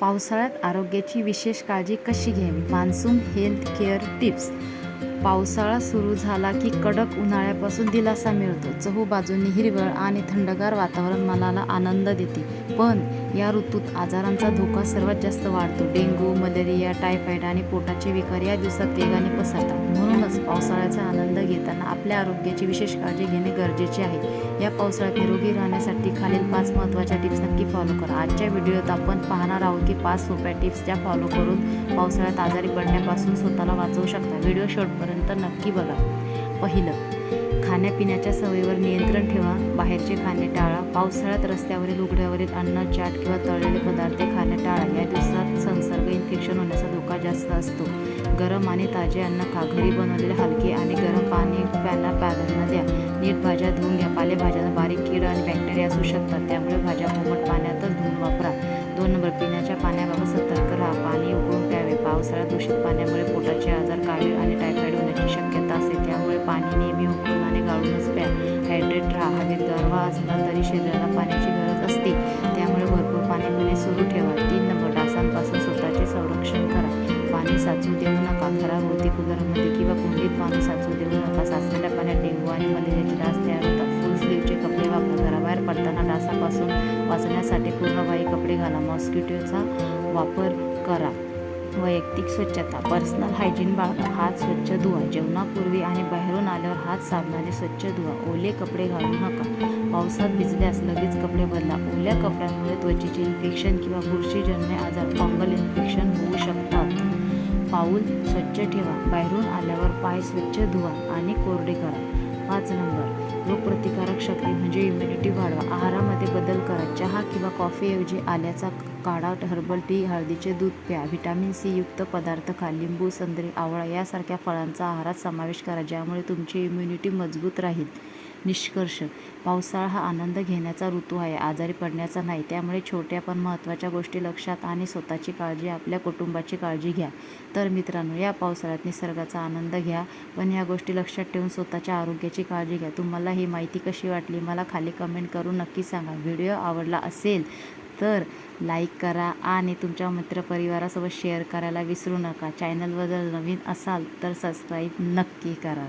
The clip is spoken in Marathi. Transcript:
पावसाळ्यात आरोग्याची विशेष काळजी कशी घ्यावी? Monsoon health care tips. पावसाळा सुरू झाला की कडक उन्हाळ्यापासून दिलासा मिळतो. चहूबाजूंनी हिरवळ आणि थंडगार वातावरण मनाला आनंद देते. पण या ऋतूत आजारांचा धोका सर्वात जास्त वाढतो. डेंग्यू, मलेरिया, टायफॉइड आणि पोटाचे विकार या दिवसात वेगाने पसरतात. म्हणूनच पावसाळ्याचा आनंद घेताना आपल्या आरोग्याची विशेष काळजी घेणे गरजेचे आहे. या पावसाळ्यात निरोगी राहण्यासाठी खालील 5 महत्त्वाच्या टिप्स नक्की फॉलो करा. आजच्या व्हिडिओत आपण पाहणार आहोत की 5 सोप्या टिप्स ज्या फॉलो करून पावसाळ्यात आजारी पडण्यापासून स्वतःला वाचवू शकता. व्हिडिओ शेवटपर्यंत नक्की बघा. पहिलं, खाण्यापिण्याच्या सवयीवर नियंत्रण ठेवा. बाहेरचे खाणे टाळा. पावसाळ्यात रस्त्यावरील उघड्यावरील अन्न, चाट किंवा तळलेले पदार्थ खाणे टाळा. या दिवसात संसर्ग इन्फेक्शन होण्याचा धोका जास्त असतो. गरम आणि ताजे अन्न खा. घरी बनवलेले हलके आणि गरम पाणी प्यायला प्राधान्य द्या. नीट भाज्या धुवून घ्या. पालेभाज्यांना बारीक कीड आणि बॅक्टेरिया असू शकतात, त्यामुळे भाज्या कोमट पाण्यातच धुवून वापरा. 2 नंबर, पिण्याच्या पाण्याबाबत सतर्क राहा. पाणी उकळून प्यावे. पावसाळ्यात दूषित पाण्यामुळे पोटाचे आजार, कावीळ आणि टायफॉइड होण्याची शक्यता असते, त्यामुळे पाणी नेहमी उकळून आणि गाळूनच प्या. हायड्रेट राहा. हवेत गारवा असला तरी शरीराला पाण्याची गरज असते, त्यामुळे भरपूर पाणी पिणे सुरू ठेवा. 3 नंबर, डासांपासून स्वतःचे संरक्षण करा. पाणी साचू देऊ नका. घराभोवती कूलरमध्ये किंवा कुंडीत पाणी साचू देऊ नका. साचलेल्या पाण्यात डेंग्यू आणि मलेरियाचे डास तयार होतात. फुल स्लीवचे कपडे वापरा. घराबाहेर पडताना डासापासून वाचण्यासाठी पूर्णबाही कपडे घाला. मॉस्किटोचा वापर करा. वैयक्तिक स्वच्छता. पर्सनल हायजीन बाळगा. हात स्वच्छ धुवा. जेवणापूर्वी आणि बाहेरून आल्यावर हात साबणाने स्वच्छ धुवा. ओले कपडे घालू नका. पावसात भिजल्यास लगेच कपडे बदला. ओल्या कपड्यांमुळे त्वचेचे इन्फेक्शन किंवा बुरशीजन्य आजार, फंगल इन्फेक्शन होऊ शकतात. पाऊल स्वच्छ ठेवा. बाहेरून आल्यावर पाय स्वच्छ धुवा आणि कोरडे करा. 5 नंबर, रोगप्रतिकारक शक्ती म्हणजे इम्युनिटी वाढवा. आहारामध्ये बदल करा. चहा किंवा कॉफीऐवजी आल्याचा काढा, हर्बल टी, हळदीचे दूध प्या. व्हिटॅमिन सी युक्त पदार्थ खा. लिंबू, संत्री, आवळा यासारख्या फळांचा आहारात समावेश करा, ज्यामुळे तुमची इम्युनिटी मजबूत राहील. निष्कर्ष, पावसाळा हा आनंद घेण्याचा ऋतू आहे, आजारी पडण्याचा नाही. त्यामुळे छोट्या पण महत्त्वाच्या गोष्टी लक्षात आणि स्वतःची काळजी, आपल्या कुटुंबाची काळजी घ्या. तर मित्रांनो, या पावसाळ्यात निसर्गाचा आनंद घ्या, पण या गोष्टी लक्षात ठेवून स्वतःच्या आरोग्याची काळजी घ्या. तुम्हाला ही माहिती कशी वाटली मला खाली कमेंट करून नक्की सांगा. व्हिडिओ आवडला असेल तर लाईक करा आणि तुमच्या मित्रपरिवारासोबत शेअर करायला विसरू नका. चॅनलवर जर नवीन असाल तर सबस्क्राईब नक्की करा.